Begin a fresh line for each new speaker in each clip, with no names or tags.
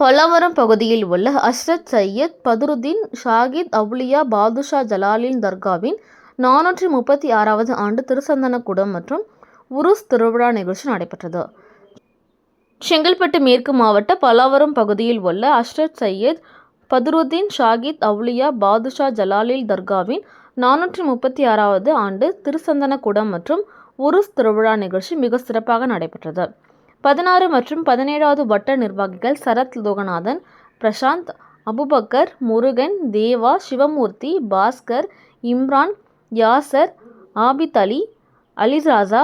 பல்லாவரம் பகுதியில் உள்ள ஹஸ்ரத் சையத் பதுருதீன் ஷாகித் அவுலியா பாதுஷா ஜலாலின் தர்காவின் 436வது ஆண்டு திருச்சந்தனக்கூடம் மற்றும் உருஸ் திருவிழா நிகழ்ச்சி நடைபெற்றது. செங்கல்பட்டு மேற்கு மாவட்ட பல்லாவரம் பகுதியில் உள்ள ஹஸ்ரத் சையத் பதுருதீன் ஷாகித் அவுலியா பாதுஷா ஜலாலில் தர்காவின் 436வது ஆண்டு திருச்சந்தனக்கூடம் மற்றும் உருஸ் திருவிழா நிகழ்ச்சி மிக சிறப்பாக நடைபெற்றது. 16 மற்றும் 17வது வட்ட நிர்வாகிகள் சரத் லோகநாதன், பிரசாந்த், அபுபக்கர், முருகன், தேவா, சிவமூர்த்தி, பாஸ்கர், இம்ரான், யாசர், ஆபித் அலி, அலிராஜா,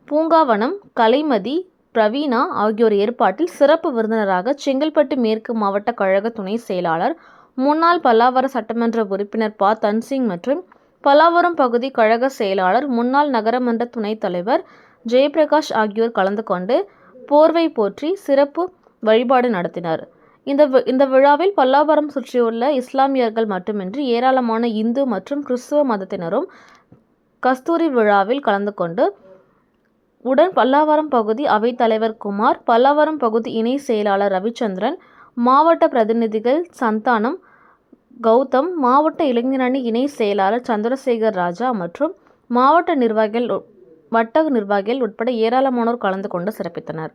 பூங்காவனம், கலைமதி, பிரவீனா ஆகியோர் ஏற்பாட்டில் சிறப்பு விருந்தினராக செங்கல்பட்டு மேற்கு மாவட்ட கழக துணை செயலாளர், முன்னாள் பல்லாவரம் சட்டமன்ற உறுப்பினர் ப. தன்சிங் மற்றும் பல்லாவரம் பகுதி கழக செயலாளர், முன்னாள் நகரமன்ற துணைத் தலைவர் ஜெயபிரகாஷ் ஆகியோர் கலந்து கொண்டு போர்வை போற்றி சிறப்பு வழிபாடு நடத்தினர். இந்த விழாவில் பல்லாவரம் சுற்றியுள்ள இஸ்லாமியர்கள் மட்டுமின்றி ஏராளமான இந்து மற்றும் கிறிஸ்துவ மதத்தினரும் கஸ்தூரி விழாவில் கலந்து கொண்டு உடன் பல்லாவரம் பகுதி அவைத்தலைவர் குமார், பல்லாவரம் பகுதி இணை செயலாளர் ரவிச்சந்திரன், மாவட்ட பிரதிநிதிகள் சந்தானம், கௌதம், மாவட்ட இளைஞரணி இணை செயலாளர் சந்திரசேகர் ராஜா மற்றும் மாவட்ட நிர்வாகிகள், வட்ட நிர்வாகிகள் உட்பட ஏராளமானோர் கலந்து கொண்டு சிறப்பித்தனர்.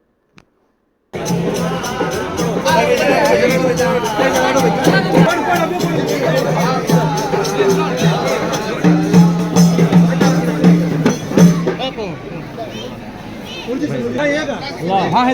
हाँ है